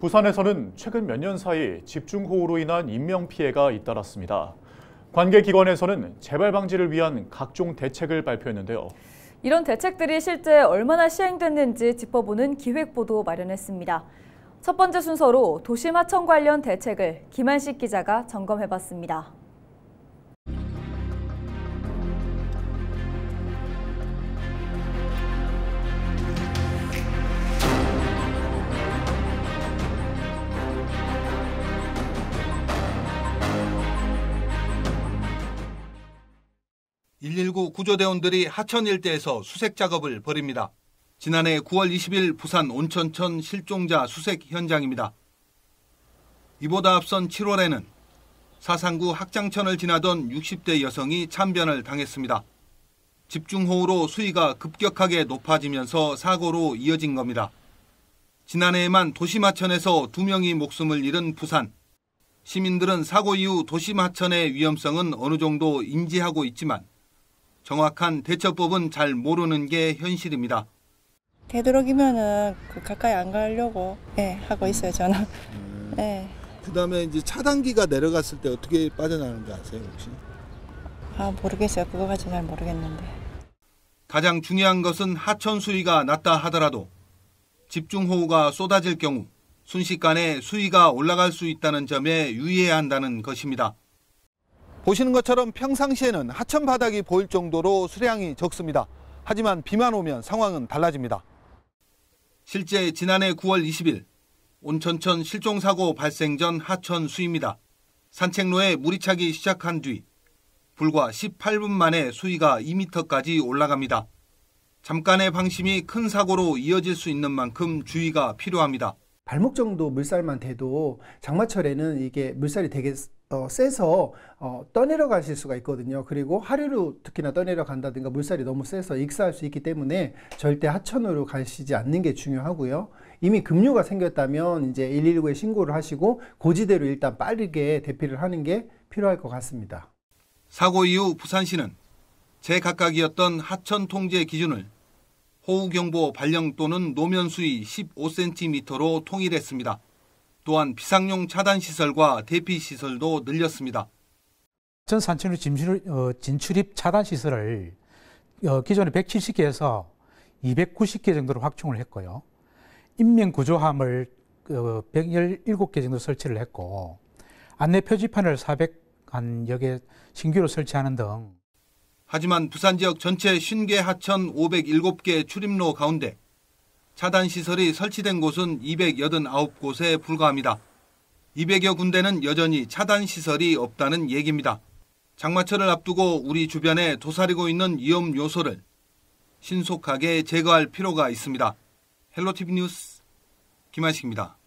부산에서는 최근 몇 년 사이 집중호우로 인한 인명피해가 잇따랐습니다. 관계기관에서는 재발 방지를 위한 각종 대책을 발표했는데요. 이런 대책들이 실제 얼마나 시행됐는지 짚어보는 기획보도 마련했습니다. 첫 번째 순서로 도심하천 관련 대책을 김한식 기자가 점검해봤습니다. (119) 구조대원들이 하천 일대에서 수색 작업을 벌입니다. 지난해 9월 20일 부산 온천천 실종자 수색 현장입니다. 이보다 앞선 7월에는 사상구 학장천을 지나던 60대 여성이 참변을 당했습니다. 집중호우로 수위가 급격하게 높아지면서 사고로 이어진 겁니다. 지난해에만 도심하천에서 2명이 목숨을 잃은 부산. 시민들은 사고 이후 도심하천의 위험성은 어느 정도 인지하고 있지만 정확한 대처법은 잘 모르는 게 현실입니다. 되도록이면은 가까이 안 가려고 하고 있어요, 저는. 그다음에 이제 차단기가 내려갔을 때 어떻게 빠져나가는지 아세요, 혹시? 모르겠어요. 그거 가지고 잘 모르겠는데. 가장 중요한 것은 하천 수위가 낮다 하더라도 집중호우가 쏟아질 경우 순식간에 수위가 올라갈 수 있다는 점에 유의해야 한다는 것입니다. 보시는 것처럼 평상시에는 하천 바닥이 보일 정도로 수량이 적습니다. 하지만 비만 오면 상황은 달라집니다. 실제 지난해 9월 20일 온천천 실종사고 발생 전 하천 수위입니다. 산책로에 물이 차기 시작한 뒤 불과 18분 만에 수위가 2m까지 올라갑니다. 잠깐의 방심이 큰 사고로 이어질 수 있는 만큼 주의가 필요합니다. 발목 정도 물살만 돼도 장마철에는 이게 물살이 되게 세서 떠내려가실 수가 있거든요. 그리고 하류로 특히나 떠내려간다든가 물살이 너무 세서 익사할 수 있기 때문에 절대 하천으로 가시지 않는 게 중요하고요. 이미 급류가 생겼다면 이제 119에 신고를 하시고 고지대로 일단 빠르게 대피를 하는 게 필요할 것 같습니다. 사고 이후 부산시는 제각각이었던 하천 통제 기준을 호우경보 발령 또는 노면 수위 15cm로 통일했습니다. 또한 비상용 차단시설과 대피시설도 늘렸습니다. 전 산천로 진출입 차단시설을 기존에 170개에서 290개 정도로 확충을 했고요. 인명구조함을 117개 정도 설치를 했고 안내 표지판을 400여 개 신규로 설치하는 등. 하지만 부산 지역 전체 50개 하천 507개 출입로 가운데 차단시설이 설치된 곳은 289곳에 불과합니다. 200여 군데는 여전히 차단시설이 없다는 얘기입니다. 장마철을 앞두고 우리 주변에 도사리고 있는 위험 요소를 신속하게 제거할 필요가 있습니다. 헬로티비 뉴스 김한식입니다.